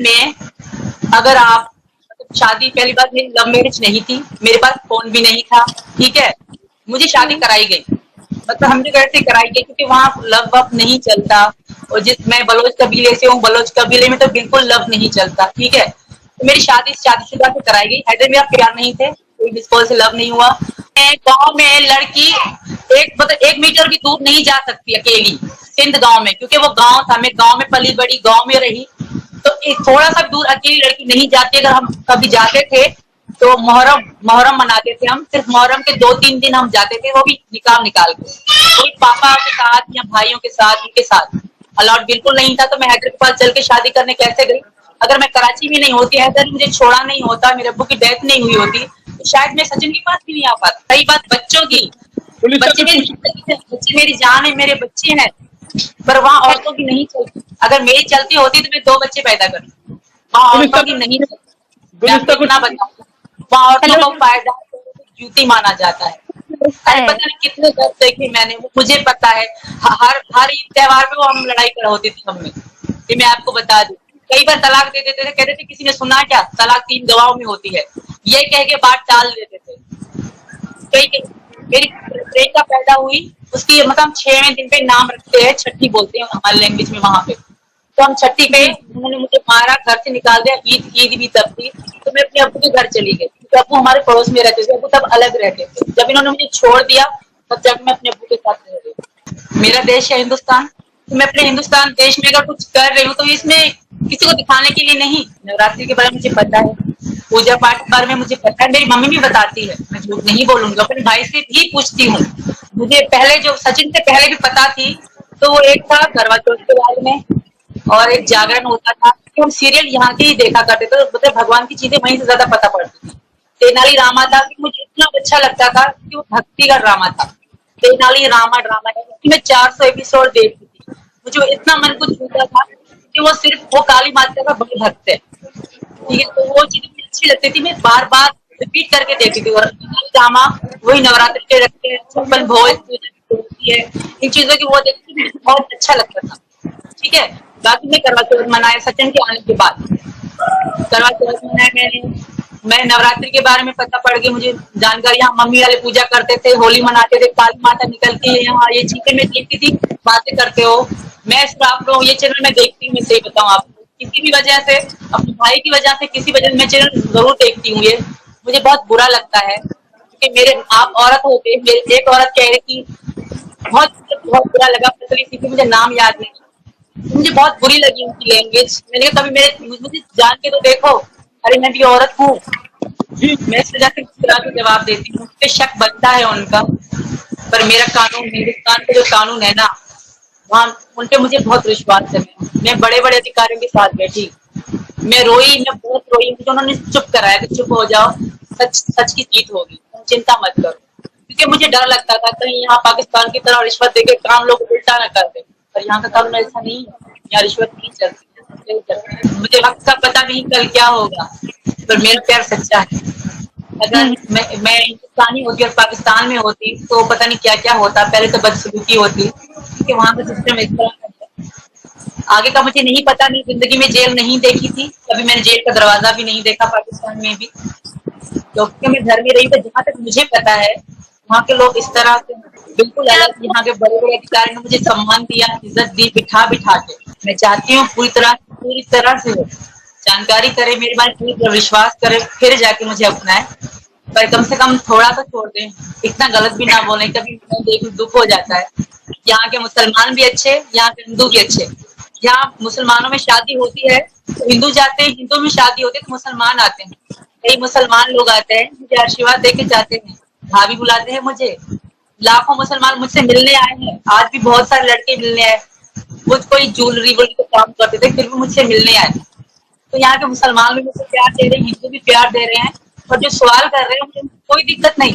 में अगर आप शादी, पहली बात मेरी लव मैरिज नहीं थी, मेरे पास फोन भी नहीं था, ठीक है। मुझे शादी कराई गई, मतलब हमने घर से कराई गई क्योंकि वहाँ लव वव नहीं चलता। और मैं बलोच कबीले से हूँ, बलोच कबीले में तो बिल्कुल लव नहीं चलता, ठीक है। तो मेरी शादी शादीशुदा से कराई गई। हैदर मेरा प्यार नहीं थे, कोई डिस्कोल से लव नहीं हुआ। गांव में लड़की मतलब 1 मीटर भी दूर नहीं जा सकती अकेली, सिंध गांव में, क्योंकि वो गांव था, मैं गांव में पली बड़ी, गांव में रही। तो थोड़ा सा दूर अकेली लड़की नहीं जाती। अगर हम कभी जाते थे तो मोहर्रम मोहर्रम मनाते थे हम, सिर्फ मोहर्रम के 2-3 दिन हम जाते थे, वो भी निकाह निकाल के, कोई पापा के साथ या भाइयों के साथ, उनके साथ अलाउड बिल्कुल नहीं था। तो मैं हैदर के पास चल के शादी करने कैसे गई? अगर मैं कराची में नहीं होती, हैदर मुझे छोड़ा नहीं होता, मेरे अब्बू की डेथ नहीं हुई होती, तो शायद मैं सचिन के पास भी नहीं आ पाती। रही बात बच्चों की, बच्चे मेरी जिंदगी, बच्चे मेरी जान है, मेरे बच्चे हैं, पर वहाँ औरतों की नहीं चलती। अगर मेरी चलती होती तो मैं 2 बच्चे पैदा करती, वहाँ औरतों की नहीं चलती। मैं आपको इतना बताऊं, वहाँ औरतों को फायदा जूती माना जाता है। अरे पता नहीं कितने दर्द देखे मैंने, वो मुझे पता है। हर ईद त्योहार पे वो हम लड़ाई कर होती थी हम में, ये मैं आपको बता दूं। कई बार तलाक दे देते थे, कहते थे किसी ने सुना क्या, तलाक 3 गवाहों में होती है, ये कह के बात टाल देते थे। मेरी ट्रेन का पैदा हुई, उसकी मतलब 6वें दिन पे नाम रखते हैं, छठी बोलते हैं हमारे लैंग्वेज में वहां पे। तो हम छठी पे, उन्होंने मुझे मारा, घर से निकाल दिया। ईद भी तब थी, तो मैं अपने अब्बू के घर चली गई, क्योंकि अब्बू हमारे पड़ोस में रहते थे, अब्बू तब अलग रहते थे। जब इन्होंने मुझे छोड़ दिया तब जब मैं अपने अब्बू के साथ रह गई। मेरा देश है हिंदुस्तान, तो मैं अपने हिंदुस्तान देश में अगर कुछ कर रही हूँ तो इसमें किसी को दिखाने के लिए नहीं। नवरात्रि के बारे में मुझे पता है, पूजा पाठ के बारे में मुझे पता है, मेरी मम्मी भी बताती है, मैं झूठ नहीं बोलूंगा। अपने भाई से भी पूछती हूँ, मुझे पहले जो सचिन से पहले भी पता थी। तो वो एक था करवा चौथ के बारे में, और एक जागरण होता था, कि हम सीरियल यहाँ के ही देखा करते थे, तो मतलब भगवान की चीजें वहीं से ज्यादा पता पड़ती थी। तेनाली रामा था, कि मुझे इतना अच्छा लगता था कि वो भक्ति का ड्रामा था। तेनाली रामा ड्रामा है, उसकी मैं 400 एपिसोड देखती थी। मुझे इतना मन को छूता था कि वो सिर्फ वो काली माता का बड़े भक्त है, ठीक है। तो वो चीजें मुझे अच्छी लगती थी, मैं बार बार रिपीट करके देखती थी। और ड्रामा वही नवरात्रि के रखते हैं, छप्पन भोज होती है, इन चीजों की वो देखती थी, मुझे बहुत अच्छा लगता था, ठीक है। बाकी मैं करवा चौथ मनाया सचिन के आने के बाद, करवा चौथ मनाया मैंने। मैं नवरात्रि के बारे में पता पड़ गई मुझे जानकारी, यहाँ मम्मी वाले पूजा करते थे, होली मनाते थे, काली माता निकलती है यहाँ, ये चीजें मैं देखती थी। बातें करते हो, मैं सिर्फ आप लोग ये चैनल मैं देखती हूँ, मैं सही बताऊँ आपको, किसी भी वजह से, अपने भाई की वजह से, किसी वजह से मैं चैनल जरूर देखती हूँ। ये मुझे बहुत बुरा लगता है, क्योंकि मेरे आप औरत होते, मेरी एक औरत कह रही थी, बहुत बहुत बुरा लगा, पतली सी थी, मुझे नाम याद नहीं, मुझे बहुत बुरी लगी उनकी लैंग्वेज। मैंने कहा कभी मुझे जान के तो देखो, अरे मैं भी औरत हूँ। मैं इस वजह से इस तरह के जवाब देती हूँ, मुझे शक बनता है उनका। पर मेरा कानून, हिंदुस्तान का जो कानून है ना, वहाँ उनपे मुझे बहुत विश्वास है। मैं बड़े बड़े अधिकारियों के साथ बैठी, मैं रोई, मैं बहुत रोई, मुझे उन्होंने चुप कराया कि चुप हो जाओ, सच सच की जीत होगी, तुम चिंता मत करो। क्योंकि मुझे डर लगता था कहीं यहाँ पाकिस्तान की तरह रिश्वत देके काम लोग उल्टा न कर दे, पर यहाँ का कानून ऐसा नहीं है, यहाँ रिश्वत नहीं चलती। मुझे वक्त का पता नहीं कल क्या होगा, पर मेरा प्यार सच्चा है। अगर मैं हिंदुस्तानी होती और पाकिस्तान में होती तो पता नहीं क्या क्या होता। पहले तो बदसलूकी होती, क्योंकि वहाँ का सिस्टम इस तरह का है। आगे का मुझे नहीं पता, नहीं, जिंदगी में जेल नहीं देखी थी, कभी मैंने जेल का दरवाजा भी नहीं देखा पाकिस्तान में भी, क्योंकि मैं घर में रही। तो जहाँ तक मुझे पता है वहाँ के लोग इस तरह से बिल्कुल अलग। यहाँ के बड़े बड़े अधिकारी ने मुझे सम्मान दिया, इज्जत दी, बिठा बिठा के। मैं चाहती हूँ पूरी तरह से हो, जानकारी करे मेरे बारे में, पूरी विश्वास करे, फिर जाके मुझे अपनाए। पर कम से कम थोड़ा तो छोड़ दें, इतना गलत भी ना बोले, कभी देख दुख हो जाता है। यहाँ के मुसलमान भी अच्छे, यहाँ के हिंदू भी अच्छे। यहाँ मुसलमानों में शादी होती है तो हिंदू जाते हैं, हिंदू में शादी होती है तो मुसलमान आते हैं। कई मुसलमान लोग आते हैं, मुझे आशीर्वाद दे के जाते हैं, भाभी बुलाते हैं मुझे। लाखों मुसलमान मुझसे मिलने आए हैं, आज भी बहुत सारे लड़के मिलने आए। कुछ कोई ज्वेलरी का काम करते थे, फिर भी मुझसे मिलने आए। तो यहाँ के मुसलमान भी मुझे प्यार दे रहे हैं, हिंदू भी प्यार दे रहे हैं। और जो सवाल कर रहे हैं मुझे कोई दिक्कत नहीं,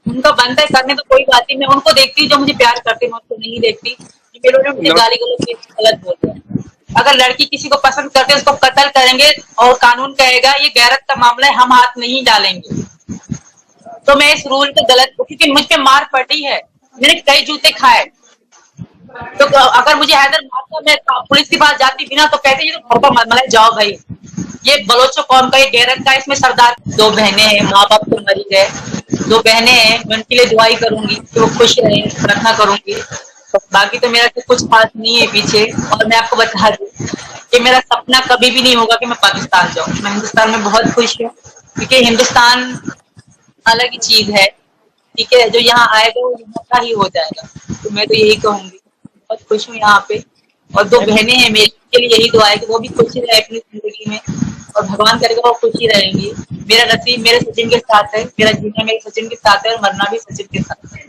उनका बनता है करने, तो कोई बात नहीं। मैं उनको देखती हूँ जो मुझे प्यार करते हैं, मैं उनको नहीं देखती। मेरे मुझे गाली गलौज गलत बोलते हैं। अगर लड़की किसी को पसंद करते हैं उसको कत्ल करेंगे, और कानून कहेगा ये गैरत का मामला है, हम हाथ नहीं डालेंगे। तो मैं इस रूल को गलत, क्योंकि मुझ पे मार पड़ी है, मैंने कई जूते खाए, तो अगर मुझे हैदर मारता, मैं पुलिस के पास जाती बिना तो कहते ये तो घर पर मत जाओ भाई। ये बलोचो कौम का, ये गैरत का, इसमें सरदार। दो बहनें हैं, माँ बाप तो मरी गए, दो बहनें हैं, मैं उनके लिए दुआई करूंगी कि वो खुश रहें, प्रार्थना करूंगी। बाकी तो मेरा तो कुछ खास नहीं है पीछे। और मैं आपको बता दूं कि मेरा सपना कभी भी नहीं होगा कि मैं पाकिस्तान जाऊं। मैं हिंदुस्तान में बहुत खुश हूँ, क्योंकि हिंदुस्तान अलग ही चीज है। ठीक है, जो यहाँ आएगा वो यहाँ का ही हो जाएगा। तो मैं तो यही कहूंगी, बहुत खुश हूँ यहाँ पे। और दो बहनें हैं मेरी, के लिए यही दुआ है कि वो भी खुशी रहे अपनी जिंदगी में, और भगवान करेगा वो खुशी रहेंगी। मेरा नसीब मेरे सचिन के साथ है, मेरा जीना मेरे सचिन के साथ है, और मरना भी सचिन के साथ है।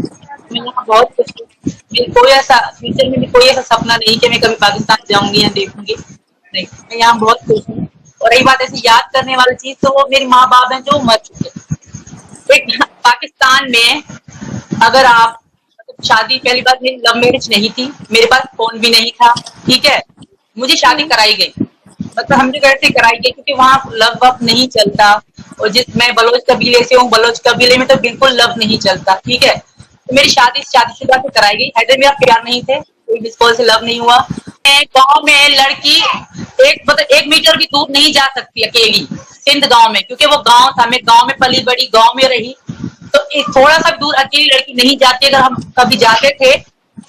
मैं यहाँ बहुत खुश हूँ। मेरी कोई ऐसा फ्यूचर में भी कोई ऐसा सपना नहीं कि मैं कभी पाकिस्तान जाऊंगी या देखूंगी, नहीं। मैं यहाँ बहुत खुश हूँ। और रही बात ऐसी याद करने वाली चीज, तो वो मेरी माँ बाप हैं जो मर चुके हैं। एक पाकिस्तान में अगर आप, शादी पहली बात मेरी लव मैरिज नहीं थी, मेरे पास फोन भी नहीं था। ठीक है, मुझे शादी कराई गई, मतलब हमने घर से कराई गई, क्योंकि वहाँ लव वव नहीं चलता। और जिस मैं बलोच कबीले से हूँ, बलोच कबीले में तो बिल्कुल लव नहीं चलता। ठीक है, तो मेरी शादी शादीशुदा से कराई गई। हैदर मेरा प्यार नहीं थे, कोई डिस्कोल से लव नहीं हुआ। गांव में लड़की एक मतलब 1 मीटर भी दूर नहीं जा सकती अकेली, सिंध गांव में, क्योंकि वो गांव था। मैं गांव में पली बड़ी, गांव में रही, तो थोड़ा सा दूर अकेली लड़की नहीं जाती। अगर हम कभी जाते थे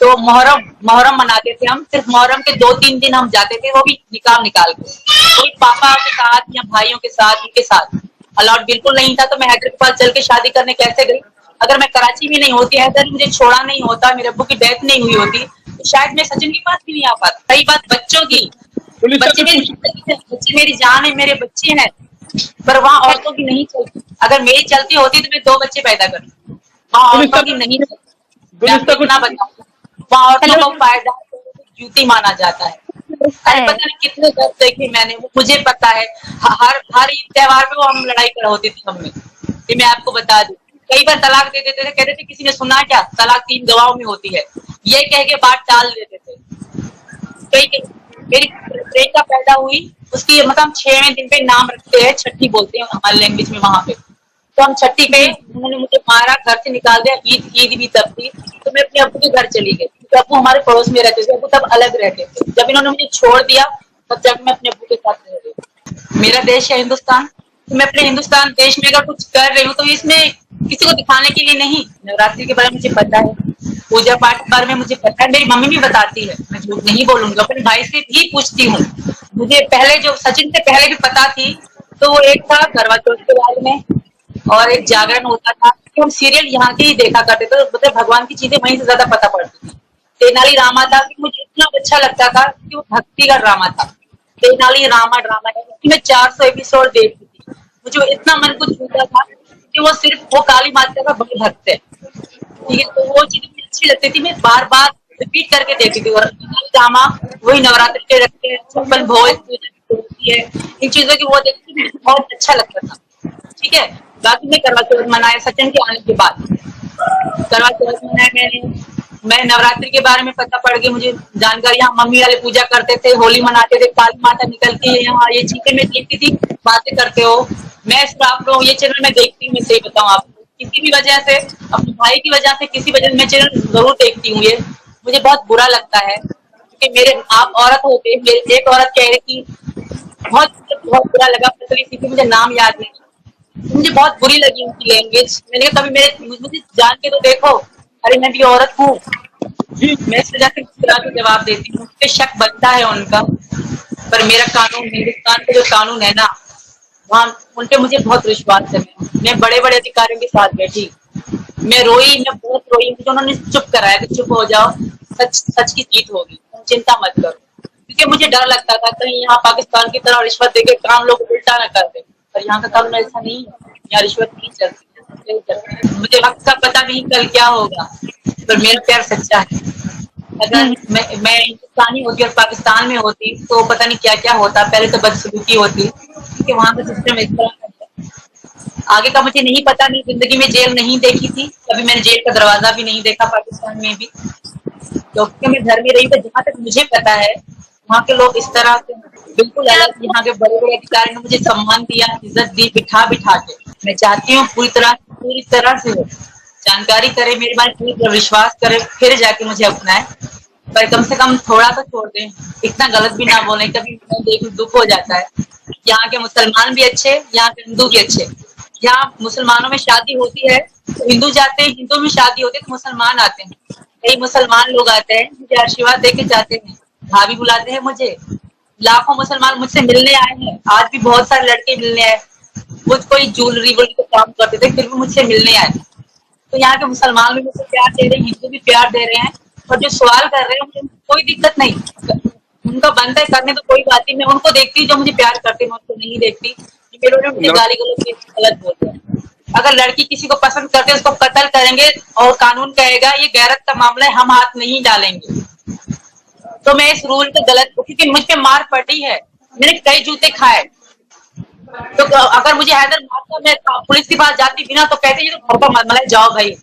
तो मोहर्रम मोहर्रम मनाते थे हम, सिर्फ मोहर्रम के 2-3 दिन हम जाते थे, वो भी निकाह निकाल के, कोई पापा के साथ या भाइयों के साथ, उनके साथ अलाउड बिल्कुल नहीं था। तो मैं हैदर के पास चल के शादी करने कैसे गई? अगर मैं कराची में नहीं होती, हैदर मुझे छोड़ा नहीं होता, मेरे अब्बू की डेथ नहीं हुई होती, तो शायद मैं सचिन के पास भी नहीं आ पाता। रही बात बच्चों की, बच्चे मेरी जिंदगी है, बच्चे मेरी जान है, मेरे बच्चे हैं, पर वहाँ औरतों की नहीं चलती। अगर मेरी चलती होती तो मैं 2 बच्चे पैदा करती, वहाँ औरतों की नहीं चलती। मैं आपको इतना बताऊँ, वहाँ औरतों को फायदा ड्यूटी माना जाता है। अरे पता नहीं कितने घर देखे मैंने, वो मुझे पता है। हर ईद त्योहार पे वो हम लड़ाई कर होती थी हम में, ये मैं आपको बता दूं। कई बार तलाक दे देते थे, कहते थे किसी ने सुना क्या, तलाक 3 गवाहों में होती है, ये कह के बात टाल देते थे। मेरी प्रेमिका पैदा हुई, उसकी मतलब 6वें दिन पे नाम रखते हैं, छठी बोलते हैं हमारे लैंग्वेज में वहां पे। तो हम छठी पे, उन्होंने मुझे मारा, घर से निकाल दिया। ईद भी तब थी, तो मैं अपने अब्बू के घर चली गई, क्योंकि अब्बू हमारे पड़ोस में रहते थे, अब्बू तब अलग रहते थे। जब इन्होंने मुझे छोड़ दिया, तब जब मैं अपने अब्बू के साथ रह गई। मेरा देश है हिंदुस्तान, तो मैं अपने हिंदुस्तान देश में अगर कुछ कर रही हूँ तो इसमें किसी को दिखाने के लिए नहीं। नवरात्रि के बारे में मुझे पता है, पूजा पाठ के बारे में मुझे पता है, मेरी मम्मी भी बताती है, मैं झूठ नहीं बोलूंगी। अपने भाई से भी पूछती हूँ, मुझे पहले जो सचिन से पहले भी पता थी। तो वो एक था करवा चौथ के बारे में, और एक जागरण होता था कि हम सीरियल यहाँ के ही देखा करते थे, तो मतलब भगवान की चीजें वहीं से ज्यादा पता पड़ती थी। तेनाली रामा था कि मुझे इतना अच्छा लगता था कि वो भक्ति का ड्रामा था। तेनाली रामा ड्रामा है, उसकी मैं 400 एपिसोड देखती थी। मुझे इतना मन को छूता था कि वो सिर्फ वो काली माता का बड़े भक्त है। ठीक है, तो वो चीज मुझे अच्छी लगती थी, मैं बार बार रिपीट करके देखती थी। और ड्रामा वही नवरात्रि के रखते हैं, 56 भोग होती है, इन चीजों की वो देखती थी, बहुत अच्छा लगता था। ठीक है, बाकी मैं करवा चौथ मनाया सचिन के आने के बाद, करवा चौथ मनाया मैंने। मैं नवरात्रि के बारे में पता पड़ गई मुझे जानकारी, यहाँ मम्मी वाले पूजा करते थे, होली मनाते थे, काली माता निकलती है यहाँ, ये चीजें मैं देखती थी। बातें करते हो, मैं सिर्फ आप लोग ये चैनल में देखती हूँ, मैं सही बताऊँ आपको, किसी भी वजह से, अपने भाई की वजह से, किसी वजह से मैं चैनल जरूर देखती हूँ। ये मुझे बहुत बुरा लगता है, क्योंकि मेरे आप औरत होते, मेरी एक औरत कह रही थी, बहुत बहुत बुरा लगा, पतली सी थी, मुझे नाम याद नहीं, मुझे बहुत बुरी लगी उनकी लैंग्वेज। मैंने कहा कभी मेरे मुझे जान के तो देखो, अरे मैं भी औरत हूँ। मैं इस वजह से मुस्कुरा के जवाब देती हूँ, मुझे शक बनता है उनका, पर मेरा कानून, हिंदुस्तान का जो कानून है ना, वहाँ उनपे मुझे बहुत विश्वास है। मैं बड़े बड़े अधिकारियों के साथ बैठी, मैं रोई, मैं बहुत रोई, मुझे उन्होंने चुप कराया कि चुप हो जाओ, सच सच की जीत होगी, तुम चिंता मत करो। क्योंकि मुझे डर लगता था कहीं यहाँ पाकिस्तान की तरह रिश्वत देके काम लोग उल्टा ना कर दे, पर यहाँ का कानून ऐसा नहीं है, यहाँ रिश्वत नहीं चलती। मुझे वक्त का पता नहीं कल क्या होगा, पर मेरा प्यार सच्चा है। अगर मैं हिंदुस्तानी होती और पाकिस्तान में होती तो पता नहीं क्या क्या होता। पहले तो बदसलूकी होती, क्योंकि वहाँ का सिस्टम इस तरह का है। आगे का मुझे नहीं पता, मैं जिंदगी में जेल नहीं देखी थी, कभी मैंने जेल का दरवाजा भी नहीं देखा पाकिस्तान में भी, क्योंकि मैं घर में रही। तो जहाँ तक मुझे पता है वहाँ के लोग इस तरह से बिल्कुल अलग। यहाँ के बड़े बड़े अधिकारी ने मुझे सम्मान दिया, इज्जत दी, बिठा बिठा के। मैं चाहती हूँ पूरी तरह से हो, जानकारी करे मेरे बारे में, पूरी तरह विश्वास करे, फिर जाके मुझे अपनाए। पर कम से कम थोड़ा तो छोड़ दें, इतना गलत भी ना बोलें, कभी देख दुख हो जाता है। यहाँ के मुसलमान भी अच्छे, यहाँ के हिंदू भी अच्छे। यहाँ मुसलमानों में शादी होती है तो हिंदू जाते हैं, हिंदू में शादी होती है तो मुसलमान आते हैं। कई मुसलमान लोग आते हैं, मुझे आशीर्वाद दे के जाते हैं, भाभी बुलाते हैं मुझे। लाखों मुसलमान मुझसे मिलने आए हैं, आज भी बहुत सारे लड़के मिलने आए। वो कोई ज्वेलरी वोलरी का काम करते थे, फिर भी मुझसे मिलने आए। तो यहाँ के मुसलमान भी मुझे प्यार दे रहे हैं, हिंदू भी प्यार दे रहे हैं। और जो सवाल कर रहे हैं मुझे कोई दिक्कत नहीं, उनका बनता है करने तो कोई बात नहीं। मैं उनको देखती हूँ जो मुझे प्यार करते हैं, मैं उनको नहीं देखती कि मेरे लोग मुझे गाली गलौज गलत बोलते हैं। अगर लड़की किसी को पसंद करते हैं उसको कत्ल करेंगे और कानून कहेगा ये गैरत का मामला है, हम हाथ नहीं डालेंगे। तो मैं इस रूल को गलत, क्योंकि मुझ पे मार पड़ी है, मैंने कई जूते खाए। तो अगर मुझे हैदर मारता, मैं पुलिस के पास जाती बिना तो कहते ये तो घर पर मत जाओ भाई,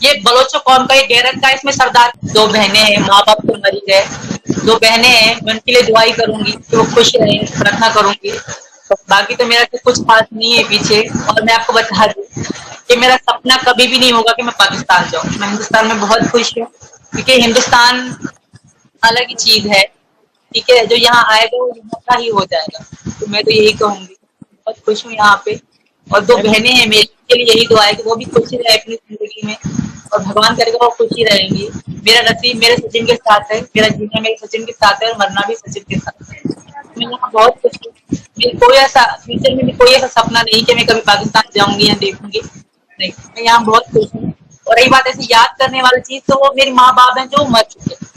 ये बलोचो कौम का, ये गैरत का, इसमें सरदार। दो बहनें हैं, माँ बाप तो मर ही गए, दो बहनें हैं, मैं उनके लिए दुआई करूंगी कि वो खुश रहे, प्रार्थना करूंगी। तो बाकी तो मेरा कुछ खास नहीं है पीछे। और मैं आपको बता दूं कि मेरा सपना कभी भी नहीं होगा कि मैं पाकिस्तान जाऊं। मैं हिंदुस्तान में बहुत खुश हूँ, क्योंकि हिंदुस्तान अलग ही चीज है। ठीक है, जो यहाँ आएगा वो यहाँ का ही हो जाएगा। तो मैं तो यही कहूंगी, बहुत खुश हूँ यहाँ पे। और दो बहनें हैं मेरी, के लिए यही दुआ है कि वो भी खुशी रहे अपनी जिंदगी में, और भगवान करेगा वो खुशी रहेंगी। मेरा नसीब मेरे सचिन के साथ है, मेरा जीना मेरे सचिन के साथ है और मरना भी सचिन के साथ है। मैं यहाँ बहुत खुश हूँ। मेरी कोई ऐसा फ्यूचर में कोई ऐसा सपना नहीं कि मैं कभी पाकिस्तान जाऊंगी या देखूंगी, नहीं। मैं यहाँ बहुत खुश हूँ। और रही बात ऐसी याद करने वाली चीज, तो वो मेरी माँ बाप हैं जो मर चुके हैं।